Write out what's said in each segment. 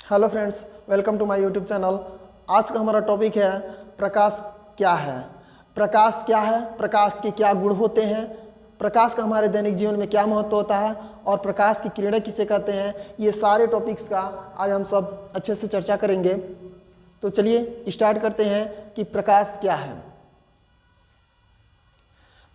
Hello friends, welcome to my YouTube channel. आज का हमारा टॉपिक है प्रकाश क्या है। प्रकाश क्या है, प्रकाश के क्या गुण होते हैं, प्रकाश का हमारे दैनिक जीवन में क्या महत्व होता है और प्रकाश की किरणें किसे कहते हैं। ये सारे टॉपिक्स का आज हम सब अच्छे से चर्चा करेंगे। तो चलिए स्टार्ट करते हैं कि प्रकाश क्या है।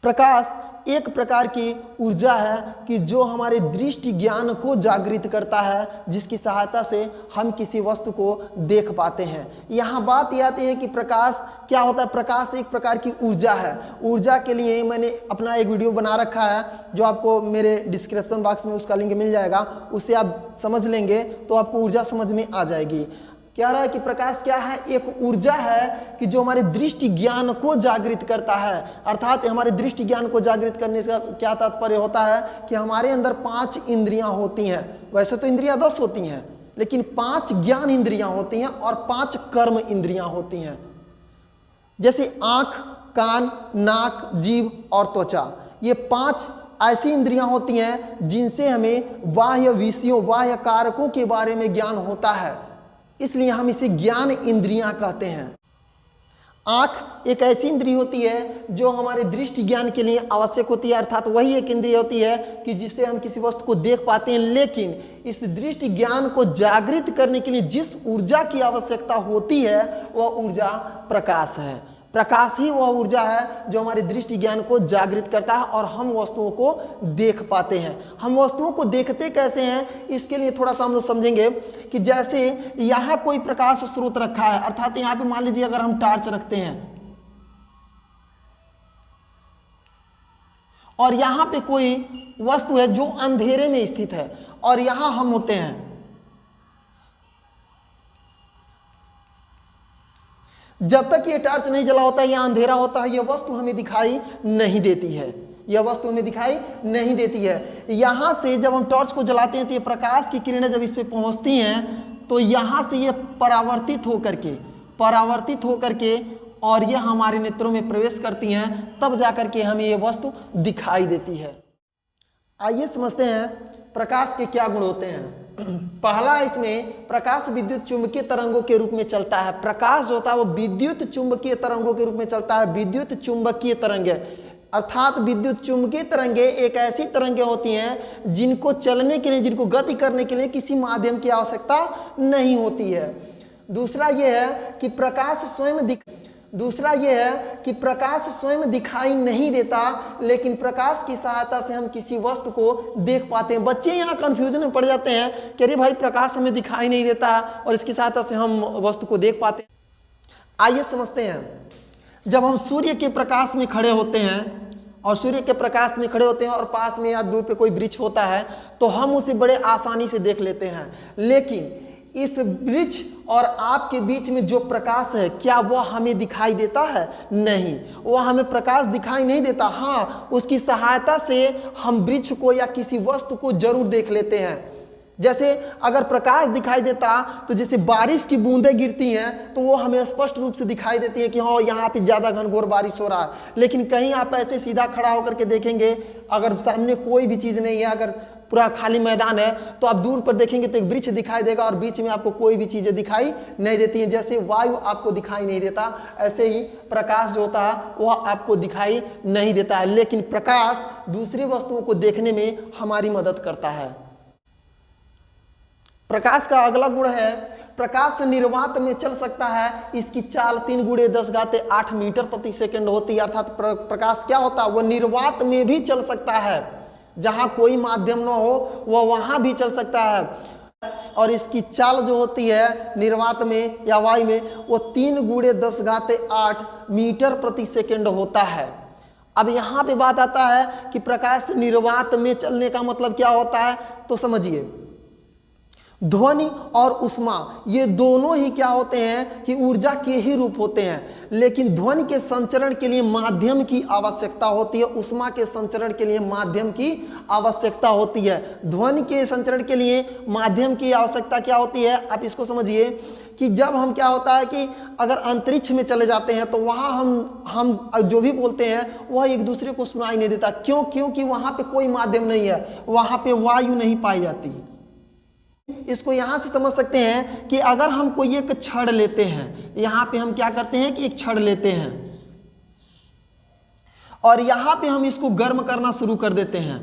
प्रकाश एक प्रकार की ऊर्जा है कि जो हमारे दृष्टि ज्ञान को जागृत करता है, जिसकी सहायता से हम किसी वस्तु को देख पाते हैं। यहाँ बात यह आती है कि प्रकाश क्या होता है। प्रकाश एक प्रकार की ऊर्जा है। ऊर्जा के लिए मैंने अपना एक वीडियो बना रखा है, जो आपको मेरे डिस्क्रिप्शन बॉक्स में उसका लिंक मिल जाएगा। उससे आप समझ लेंगे तो आपको ऊर्जा समझ में आ जाएगी। क्या रहा है कि प्रकाश क्या है, एक ऊर्जा है कि जो हमारे दृष्टि ज्ञान को जागृत करता है। अर्थात हमारे दृष्टि ज्ञान को जागृत करने से क्या तात्पर्य होता है कि हमारे अंदर 5 इंद्रियां होती हैं। वैसे तो इंद्रियां 10 होती हैं, लेकिन 5 ज्ञान इंद्रियां होती हैं और 5 कर्म इंद्रियां होती हैं। जैसे आंख, कान, नाक, जीभ और त्वचा, ये 5 ऐसी इंद्रियां होती हैं जिनसे हमें बाह्य विषयों, बाह्य कारकों के बारे में ज्ञान होता है, इसलिए हम इसे ज्ञान इंद्रियां कहते हैं। आंख एक ऐसी इंद्रिय होती है जो हमारे दृष्टि ज्ञान के लिए आवश्यक होती है। अर्थात वही एक इंद्रिय होती है कि जिससे हम किसी वस्तु को देख पाते हैं। लेकिन इस दृष्टि ज्ञान को जागृत करने के लिए जिस ऊर्जा की आवश्यकता होती है वह ऊर्जा प्रकाश है। प्रकाश ही वह ऊर्जा है जो हमारे दृष्टि ज्ञान को जागृत करता है और हम वस्तुओं को देख पाते हैं। हम वस्तुओं को देखते कैसे हैं, इसके लिए थोड़ा सा हम लोग समझेंगे कि जैसे यहाँ कोई प्रकाश स्रोत रखा है। अर्थात यहाँ पे मान लीजिए अगर हम टार्च रखते हैं और यहाँ पे कोई वस्तु है जो अंधेरे में स्थित है और यहाँ हम होते हैं, जब तक ये टॉर्च नहीं जला होता है या अंधेरा होता है, यह वस्तु हमें दिखाई नहीं देती है। यह वस्तु हमें दिखाई नहीं देती है। यहाँ से जब हम टॉर्च को जलाते हैं तो ये प्रकाश की किरणें जब इस पे पहुँचती हैं तो यहाँ से ये परावर्तित होकर के और ये हमारे नेत्रों में प्रवेश करती हैं, तब जाकर के हमें ये वस्तु दिखाई देती है। आइए समझते हैं प्रकाश के क्या गुण होते हैं। पहला, इसमें प्रकाश विद्युत चुंबकीय तरंगों के रूप में चलता है। प्रकाश जो होता है वो विद्युत चुंबकीय तरंगों के रूप में चलता है। विद्युत चुंबकीय तरंगे अर्थात विद्युत चुंबकीय तरंगे एक ऐसी तरंगे होती हैं जिनको चलने के लिए, जिनको गति करने के लिए किसी माध्यम की आवश्यकता नहीं होती है। दूसरा यह है कि प्रकाश स्वयं दिखाई नहीं देता, लेकिन प्रकाश की सहायता से हम किसी वस्तु को देख पाते हैं। बच्चे यहाँ कंफ्यूजन में पड़ जाते हैं कि अरे भाई प्रकाश हमें दिखाई नहीं देता और इसकी सहायता से हम वस्तु को देख पाते हैं। आइए समझते हैं। जब हम सूर्य के प्रकाश में खड़े होते हैं और पास में या दूर पे कोई वृक्ष होता है तो हम उसे बड़े आसानी से देख लेते हैं। लेकिन इस वृक्ष और आपके बीच में जो प्रकाश है, क्या वह हमें दिखाई देता है? नहीं, वह हमें प्रकाश दिखाई नहीं देता। हाँ, उसकी सहायता से हम वृक्ष को या किसी वस्तु को जरूर देख लेते हैं। जैसे अगर प्रकाश दिखाई देता तो जैसे बारिश की बूंदें गिरती हैं तो वो हमें स्पष्ट रूप से दिखाई देती है कि हाँ यहाँ पे ज़्यादा घनघोर बारिश हो रहा है। लेकिन कहीं आप ऐसे सीधा खड़ा होकर के देखेंगे, अगर सामने कोई भी चीज़ नहीं है, अगर पूरा खाली मैदान है, तो आप दूर पर देखेंगे तो एक वृक्ष दिखाई देगा और बीच में आपको कोई भी चीज़ें दिखाई नहीं देती हैं। जैसे वायु आपको दिखाई नहीं देता, ऐसे ही प्रकाश जो होता है वह आपको दिखाई नहीं देता है। लेकिन प्रकाश दूसरी वस्तुओं को देखने में हमारी मदद करता है। प्रकाश का अगला गुण है, प्रकाश निर्वात में चल सकता है। इसकी चाल 3 × 10⁸ मीटर प्रति सेकंड होती है। अर्थात प्रकाश क्या होता है, वह निर्वात में भी चल सकता है। जहां कोई माध्यम न हो वह वहां भी चल सकता है। और इसकी चाल जो होती है निर्वात में या वायु में, वो 3 × 10⁸ मीटर प्रति सेकंड होता है। अब यहाँ पे बात आता है कि प्रकाश निर्वात में चलने का मतलब क्या होता है, तो समझिए। ध्वनि और ऊष्मा ये दोनों ही क्या होते हैं कि ऊर्जा के ही रूप होते हैं। लेकिन ध्वनि के संचरण के लिए माध्यम की आवश्यकता होती है, ऊष्मा के संचरण के लिए माध्यम की आवश्यकता होती है। ध्वनि के संचरण के लिए माध्यम की आवश्यकता क्या होती है, आप इसको समझिए कि जब हम क्या होता है कि अगर अंतरिक्ष में चले जाते हैं तो वहाँ हम जो भी बोलते हैं वह एक दूसरे को सुनाई नहीं देता। क्यों? क्योंकि वहाँ पे कोई माध्यम नहीं है, वहाँ पे वायु नहीं पाई जाती। इसको यहां से समझ सकते हैं कि अगर हम कोई एक छड़ लेते हैं, यहां पे हम क्या करते हैं कि एक छड़ लेते हैं और यहां पे हम इसको गर्म करना शुरू कर देते हैं,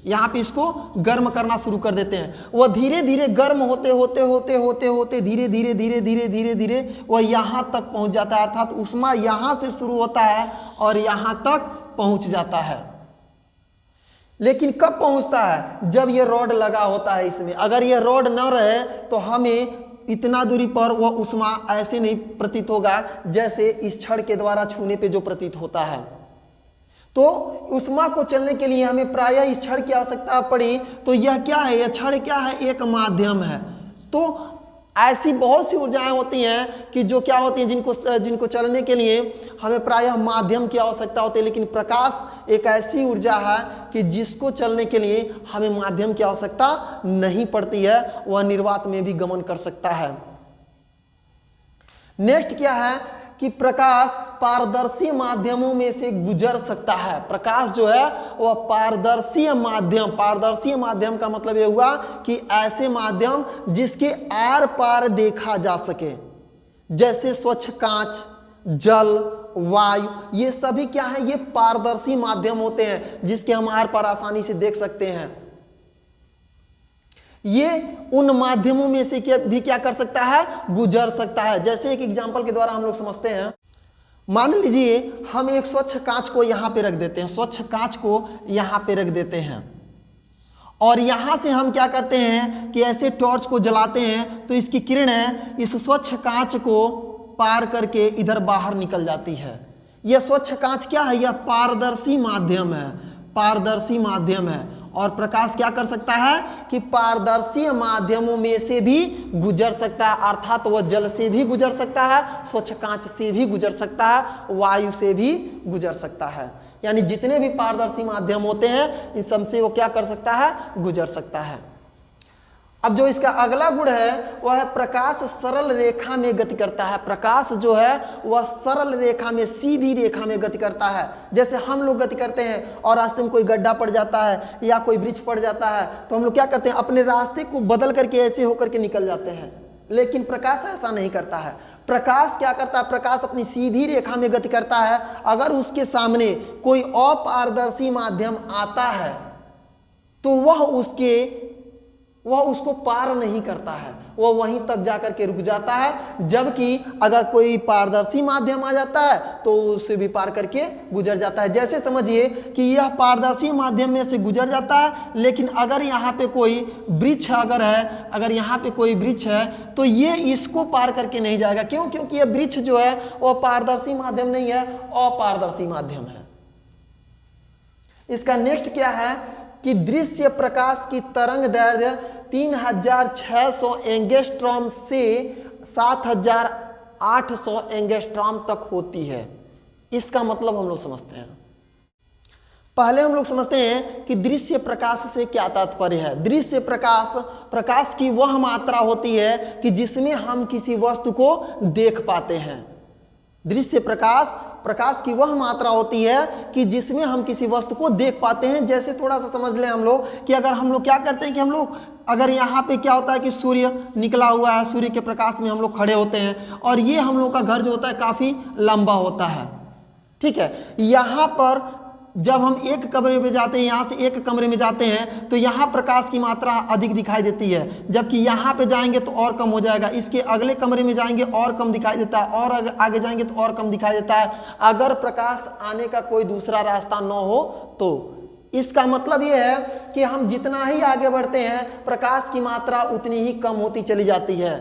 यहां पे इसको गर्म करना शुरू कर देते हैं। वह धीरे धीरे गर्म होते होते होते होते होते धीरे धीरे धीरे धीरे धीरे धीरे वह यहां तक पहुंच जाता है, अर्थात ऊष्मा यहां से शुरू होता है और यहां तक पहुंच जाता है। लेकिन कब पहुंचता है? जब यह रॉड लगा होता है इसमें। अगर यह रॉड न रहे तो हमें इतना दूरी पर वह ऊष्मा ऐसे नहीं प्रतीत होगा जैसे इस छड़ के द्वारा छूने पे जो प्रतीत होता है। तो ऊष्मा को चलने के लिए हमें प्रायः इस छड़ की आवश्यकता पड़ी। तो यह क्या है? यह छड़ क्या है? एक माध्यम है। तो ऐसी बहुत सी ऊर्जाएं होती हैं कि जो क्या होती हैं, जिनको चलने के लिए हमें प्रायः माध्यम की आवश्यकता होती है। लेकिन प्रकाश एक ऐसी ऊर्जा है कि जिसको चलने के लिए हमें माध्यम की आवश्यकता नहीं पड़ती है, वह निर्वात में भी गमन कर सकता है। नेक्स्ट क्या है कि प्रकाश पारदर्शी माध्यमों में से गुजर सकता है। प्रकाश जो है वह पारदर्शी माध्यम का मतलब यह हुआ कि ऐसे माध्यम जिसके आर पार देखा जा सके, जैसे स्वच्छ कांच, जल, वायु, ये सभी क्या है? ये पारदर्शी माध्यम होते हैं जिसके हम आर पार आसानी से देख सकते हैं। ये उन माध्यमों में से भी क्या कर सकता है? गुजर सकता है। जैसे एक एग्जांपल के द्वारा हम लोग समझते हैं। मान लीजिए हम एक स्वच्छ कांच को यहां पे रख देते हैं, स्वच्छ कांच को यहां पे रख देते हैं और यहां से हम क्या करते हैं कि ऐसे टॉर्च को जलाते हैं तो इसकी किरणें इस स्वच्छ कांच को पार करके इधर बाहर निकल जाती है। यह स्वच्छ कांच क्या है? यह पारदर्शी माध्यम है, पारदर्शी माध्यम है। और प्रकाश क्या कर सकता है कि पारदर्शी माध्यमों में से भी गुजर सकता है, अर्थात वह जल से भी गुजर सकता है, स्वच्छ कांच से भी गुजर सकता है, वायु से भी गुजर सकता है। यानी जितने भी पारदर्शी माध्यम होते हैं इन सब से वो क्या कर सकता है? गुजर सकता है। अब जो इसका अगला गुण है वह है प्रकाश सरल रेखा में गति करता है। प्रकाश जो है वह सरल रेखा में, सीधी रेखा में गति करता है। जैसे हम लोग गति करते हैं और रास्ते में कोई गड्ढा पड़ जाता है या कोई वृक्ष पड़ जाता है तो हम लोग क्या करते हैं? अपने रास्ते को बदल करके ऐसे होकर के निकल जाते हैं। लेकिन प्रकाश ऐसा नहीं करता है। प्रकाश क्या करता है? प्रकाश अपनी सीधी रेखा में गति करता है। अगर उसके सामने कोई अपारदर्शी माध्यम आता है तो वह उसको पार नहीं करता है, वह वहीं तक जाकर के रुक जाता है। जबकि अगर कोई पारदर्शी माध्यम आ जाता है तो उसे भी पार करके गुजर जाता है। जैसे समझिए कि यह पारदर्शी माध्यम में से गुजर जाता है, लेकिन अगर यहाँ पे कोई वृक्ष अगर यहाँ पे कोई वृक्ष है तो ये इसको पार करके नहीं जाएगा। क्यों? क्योंकि यह वृक्ष जो है वह पारदर्शी माध्यम नहीं है, अपारदर्शी माध्यम है। इसका नेक्स्ट क्या है कि दृश्य प्रकाश की तरंग दैर्घ्य 3600 एंगस्ट्रॉम से 7800 एंगस्ट्रॉम तक होती है। इसका मतलब हम लोग समझते हैं। पहले हम लोग समझते हैं कि दृश्य प्रकाश से क्या तात्पर्य है। दृश्य प्रकाश की वह मात्रा होती है कि जिसमें हम किसी वस्तु को देख पाते हैं। दृश्य प्रकाश की वह मात्रा होती है कि जिसमें हम किसी वस्तु को देख पाते हैं। जैसे थोड़ा सा समझ लें हम लोग कि अगर हम लोग क्या करते हैं कि हम लोग अगर यहाँ पे क्या होता है कि सूर्य निकला हुआ है, सूर्य के प्रकाश में हम लोग खड़े होते हैं और ये हम लोग का घर जो होता है काफ़ी लंबा होता है, ठीक है। यहाँ पर जब हम एक कमरे में जाते हैं, यहाँ से एक कमरे में जाते हैं तो यहाँ प्रकाश की मात्रा अधिक दिखाई देती है, जबकि यहाँ पे जाएंगे तो और कम हो जाएगा। इसके अगले कमरे में जाएंगे और कम दिखाई देता है, और आगे जाएंगे तो और कम दिखाई देता है, अगर प्रकाश आने का कोई दूसरा रास्ता न हो तो। इसका मतलब ये है कि हम जितना ही आगे बढ़ते हैं प्रकाश की मात्रा उतनी ही कम होती चली जाती है,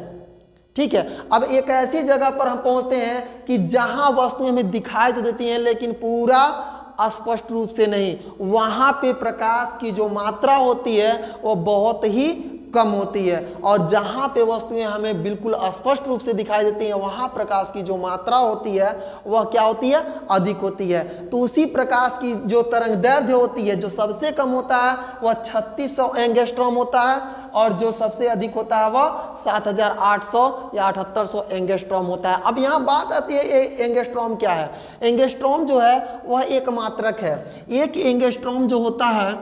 ठीक है। अब एक ऐसी जगह पर हम पहुंचते हैं कि जहां वस्तुएं हमें दिखाई तो देती हैं लेकिन पूरा स्पष्ट रूप से नहीं। वहां पे प्रकाश की जो मात्रा होती है वो बहुत ही कम होती है, और जहां पे वस्तुएं हमें बिल्कुल स्पष्ट रूप से दिखाई देती हैं वहां प्रकाश की जो मात्रा होती है वह क्या होती है? अधिक होती है। तो उसी प्रकाश की जो तरंग दैर्घ्य होती है, जो सबसे कम होता है वह 3600 एंगस्ट्रॉम होता है, और जो सबसे अधिक होता है वह 7800 या 7800 एंगस्ट्रॉम होता है। अब यहाँ बात आती है एंगस्ट्रॉम क्या है। एंगस्ट्रॉम जो है वह एक मात्रक है। एक एंगस्ट्रॉम जो होता है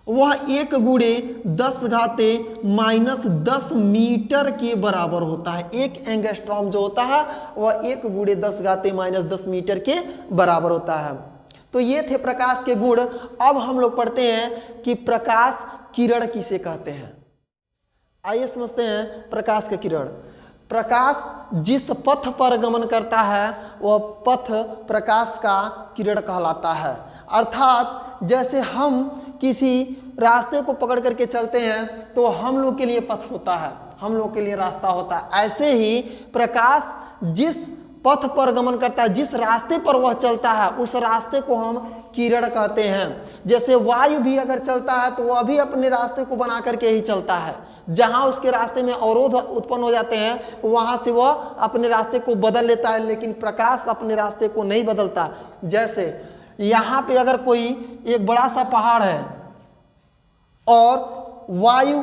वह 1 गुणे 10 घाते -10 मीटर के बराबर होता है। एक एंगस्ट्रॉम जो होता है वह 1 गुणे 10 घाते -10 मीटर के बराबर होता है। तो ये थे प्रकाश के गुण। अब हम लोग पढ़ते हैं कि प्रकाश किरण किसे कहते हैं। आइए समझते हैं प्रकाश का किरण। प्रकाश जिस पथ पर गमन करता है वह पथ प्रकाश का किरण कहलाता है। अर्थात जैसे हम किसी रास्ते को पकड़ करके चलते हैं तो हम लोग के लिए पथ होता है, हम लोग के लिए रास्ता होता है। ऐसे ही प्रकाश जिस पथ पर गमन करता है, जिस रास्ते पर वह चलता है, उस रास्ते को हम किरण कहते हैं। जैसे वायु भी अगर चलता है तो वह भी अपने रास्ते को बना करके ही चलता है। जहां उसके रास्ते में अवरोध उत्पन्न हो जाते हैं वहां से वह अपने रास्ते को बदल लेता है, लेकिन प्रकाश अपने रास्ते को नहीं बदलता। जैसे यहाँ पे अगर कोई एक बड़ा सा पहाड़ है और वायु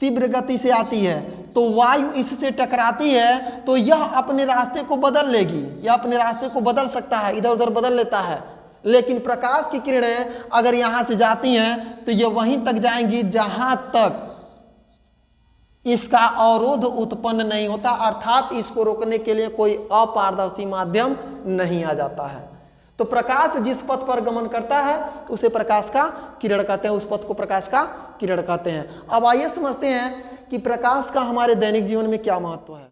तीव्र गति से आती है तो वायु इससे टकराती है तो यह अपने रास्ते को बदल लेगी, यह अपने रास्ते को बदल सकता है, इधर उधर बदल लेता है। लेकिन प्रकाश की किरणें अगर यहाँ से जाती हैं तो यह वहीं तक जाएंगी जहां तक इसका अवरोध उत्पन्न नहीं होता, अर्थात इसको रोकने के लिए कोई अपारदर्शी माध्यम नहीं आ जाता है। तो प्रकाश जिस पथ पर गमन करता है उसे प्रकाश का किरण कहते हैं, उस पथ को प्रकाश का किरण कहते हैं। अब आइए समझते हैं कि प्रकाश का हमारे दैनिक जीवन में क्या महत्व है।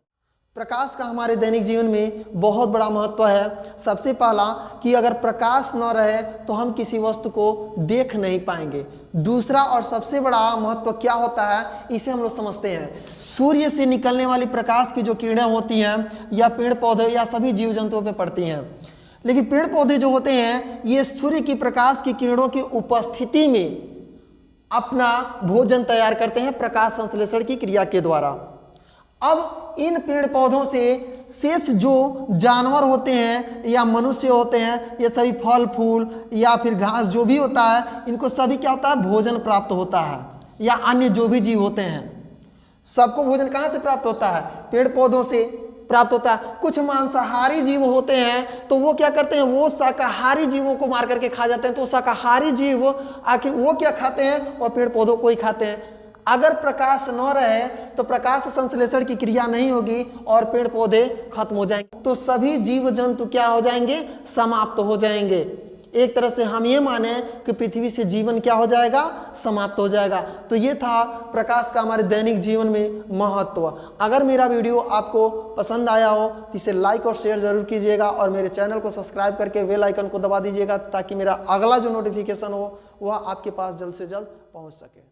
प्रकाश का हमारे दैनिक जीवन में बहुत बड़ा महत्व है। सबसे पहला कि अगर प्रकाश न रहे तो हम किसी वस्तु को देख नहीं पाएंगे। दूसरा और सबसे बड़ा महत्व क्या होता है इसे हम लोग समझते हैं। सूर्य से निकलने वाली प्रकाश की जो किरणें होती हैं या पेड़ पौधे या सभी जीव जंतुओं पे पड़ती हैं, लेकिन पेड़ पौधे जो होते हैं ये सूर्य की प्रकाश की किरणों की उपस्थिति में अपना भोजन तैयार करते हैं प्रकाश संश्लेषण की क्रिया के द्वारा। अब इन पेड़ पौधों से शेष जो जानवर होते हैं या मनुष्य होते हैं, ये सभी फल फूल या फिर घास जो भी होता है, इनको सभी क्या होता है भोजन प्राप्त होता है। या अन्य जो भी जीव होते हैं सबको भोजन कहाँ से प्राप्त होता है? पेड़ पौधों से प्राप्त होता है। कुछ मांसाहारी जीव होते हैं तो वो क्या करते हैं, वो शाकाहारी जीवों को मार करके खा जाते हैं। तो शाकाहारी जीव आखिर वो क्या खाते हैं, वो पेड़ पौधों को ही खाते हैं। अगर प्रकाश न रहे तो प्रकाश संश्लेषण की क्रिया नहीं होगी और पेड़ पौधे खत्म हो जाएंगे, तो सभी जीव जंतु क्या हो जाएंगे, समाप्त हो जाएंगे। एक तरह से हम ये माने कि पृथ्वी से जीवन क्या हो जाएगा, समाप्त हो जाएगा। तो ये था प्रकाश का हमारे दैनिक जीवन में महत्व। अगर मेरा वीडियो आपको पसंद आया हो तो इसे लाइक और शेयर जरूर कीजिएगा और मेरे चैनल को सब्सक्राइब करके बेल आइकन को दबा दीजिएगा ताकि मेरा अगला जो नोटिफिकेशन हो वह आपके पास जल्द से जल्द पहुंच सके।